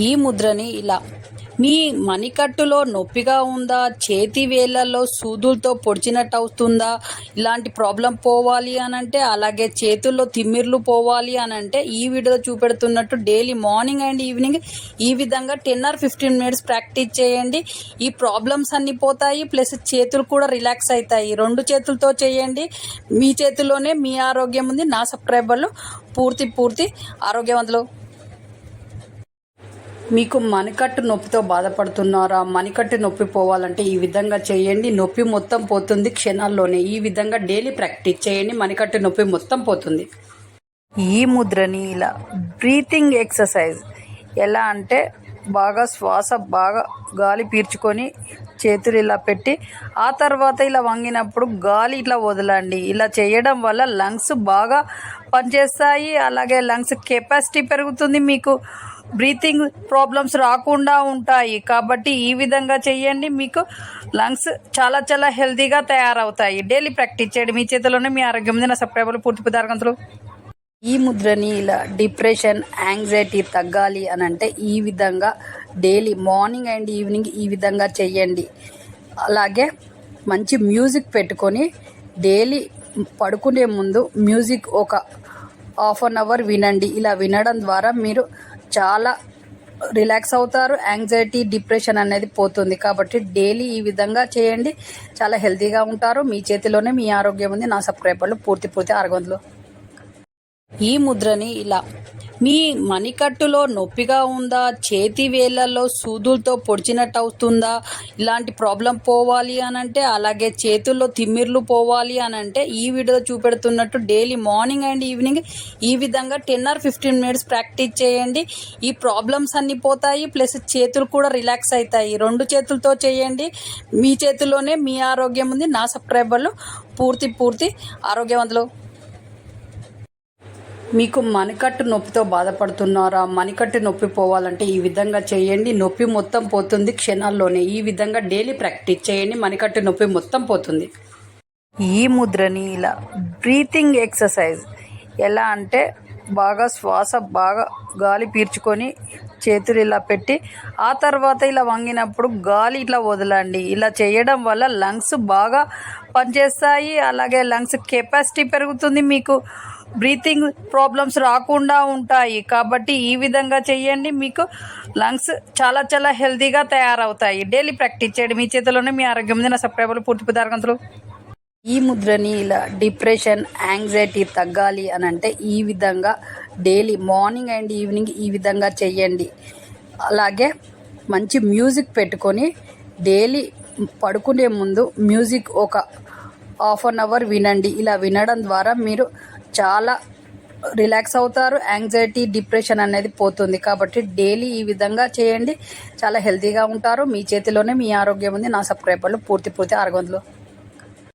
ఈ ముద్రని ఇలా మీ మణికట్టులో నొప్పిగా ఉందా, చేతి వేళ్ళల్లో సూదులతో పొడిచినట్టు అవుతుందా, ఇలాంటి ప్రాబ్లం పోవాలి అనంటే, అలాగే చేతుల్లో తిమ్మిర్లు పోవాలి అనంటే ఈ వీడియోలో చూపెడుతున్నట్టు డైలీ మార్నింగ్ అండ్ ఈవినింగ్ ఈ విధంగా 10 or 15 minutes ప్రాక్టీస్ చేయండి. ఈ ప్రాబ్లమ్స్ అన్నీ పోతాయి, ప్లస్ చేతులు కూడా రిలాక్స్ అవుతాయి. 2 చేతులతో చేయండి. మీ చేతుల్లోనే మీ ఆరోగ్యం ఉంది. నా సబ్స్క్రైబర్లు పూర్తి ఆరోగ్యవంతులు. మీకు మణికట్టు నొప్పితో బాధపడుతున్నారా? మణికట్టు నొప్పి పోవాలంటే ఈ విధంగా చేయండి. నొప్పి మొత్తం పోతుంది క్షణాల్లోనే. ఈ విధంగా డైలీ ప్రాక్టీస్ చేయండి. మణికట్టు నొప్పి మొత్తం పోతుంది. ఈ ముద్రని ఇలా బ్రీతింగ్ ఎక్సర్సైజ్ ఎలా అంటే, శ్వాస బాగా గాలి పీల్చుకొని చేతులు ఇలా పెట్టి ఆ తర్వాత ఇలా వంగినప్పుడు గాలి ఇట్లా వదలండి. ఇలా చేయడం వల్ల లంగ్స్ బాగా పనిచేస్తాయి. అలాగే లంగ్స్ కెపాసిటీ పెరుగుతుంది. మీకు బ్రీతింగ్ ప్రాబ్లమ్స్ రాకుండా ఉంటాయి. కాబట్టి ఈ విధంగా చేయండి. మీకు లంగ్స్ చాలా హెల్తీగా తయారవుతాయి. డైలీ ప్రాక్టీస్ చేయండి. మీ చేతిలోనే మీ ఆరోగ్యం ఉంది. నా సబ్స్క్రైబర్లు పూర్తి పదార్థంతులు. ఈ ముద్రని ఇలా డిప్రెషన్, యాంగ్జైటీ తగ్గాలి అనంటే ఈ విధంగా డైలీ మార్నింగ్ అండ్ ఈవినింగ్ ఈ విధంగా చెయ్యండి. అలాగే మంచి మ్యూజిక్ పెట్టుకొని డైలీ పడుకునే ముందు మ్యూజిక్ ఒక 1/2 hour వినండి. ఇలా వినడం ద్వారా మీరు చాలా రిలాక్స్ అవుతారు. యాంగ్జైటీ, డిప్రెషన్ అనేది పోతుంది. కాబట్టి డైలీ ఈ విధంగా చేయండి. చాలా హెల్తీగా ఉంటారు. మీ చేతిలోనే మీ ఆరోగ్యం ఉంది. నా సబ్స్క్రైబర్లు పూర్తి ఆరోగ్యవంతులు. ఈ ముద్రని ఇలా మీ మణికట్టులో నొప్పిగా ఉందా, చేతి వేళ్ళల్లో సూదులతో పొడిచినట్టు అవుతుందా, ఇలాంటి ప్రాబ్లం పోవాలి అనంటే, అలాగే చేతుల్లో తిమ్మిర్లు పోవాలి అనంటే ఈ వీడియోలో చూపెడుతున్నట్టు డైలీ మార్నింగ్ అండ్ ఈవినింగ్ ఈ విధంగా 10 or 15 minutes ప్రాక్టీస్ చేయండి. ఈ ప్రాబ్లమ్స్ అన్నీ పోతాయి, ప్లస్ చేతులు కూడా రిలాక్స్ అవుతాయి. 2 చేతులతో చేయండి. మీ చేతుల్లోనే మీ ఆరోగ్యం ఉంది. నా సబ్స్క్రైబర్లు పూర్తి ఆరోగ్యవంతులు. మీకు మణికట్టు నొప్పితో బాధపడుతున్నారా? మణికట్టు నొప్పి పోవాలంటే ఈ విధంగా చేయండి. నొప్పి మొత్తం పోతుంది క్షణాల్లోనే. ఈ విధంగా డైలీ ప్రాక్టీస్ చేయండి. మణికట్టు నొప్పి మొత్తం పోతుంది. ఈ ముద్రని ఇలా బ్రీతింగ్ ఎక్సర్సైజ్ ఎలా అంటే, శ్వాస బాగా గాలి పీల్చుకొని చేతులు ఇలా పెట్టి ఆ తర్వాత ఇలా వంగినప్పుడు గాలి ఇట్లా వదలండి. ఇలా చేయడం వల్ల లంగ్స్ బాగా పనిచేస్తాయి. అలాగే లంగ్స్ కెపాసిటీ పెరుగుతుంది. మీకు బ్రీతింగ్ ప్రాబ్లమ్స్ రాకుండా ఉంటాయి. కాబట్టి ఈ విధంగా చేయండి. మీకు లంగ్స్ చాలా హెల్తీగా తయారవుతాయి. డైలీ ప్రాక్టీస్ చేయండి. మీ చేతిలోనే మీ ఆరోగ్యం ఉంది. నా సబ్స్క్రైబర్లు పూర్తి పదార్థంతులు. ఈ ముద్రని ఇలా డిప్రెషన్, యాంగ్జైటీ తగ్గాలి అనంటే ఈ విధంగా డైలీ మార్నింగ్ అండ్ ఈవినింగ్ ఈ విధంగా చెయ్యండి. అలాగే మంచి మ్యూజిక్ పెట్టుకొని డైలీ పడుకునే ముందు మ్యూజిక్ ఒక 1/2 hour వినండి. ఇలా వినడం ద్వారా మీరు చాలా రిలాక్స్ అవుతారు. యాంగ్జైటీ, డిప్రెషన్ అనేది పోతుంది. కాబట్టి డైలీ ఈ విధంగా చేయండి. చాలా హెల్తీగా ఉంటారు. మీ చేతిలోనే మీ ఆరోగ్యం ఉంది. నా సబ్స్క్రైబర్లు పూర్తి ఆరోగ్యవంతులు.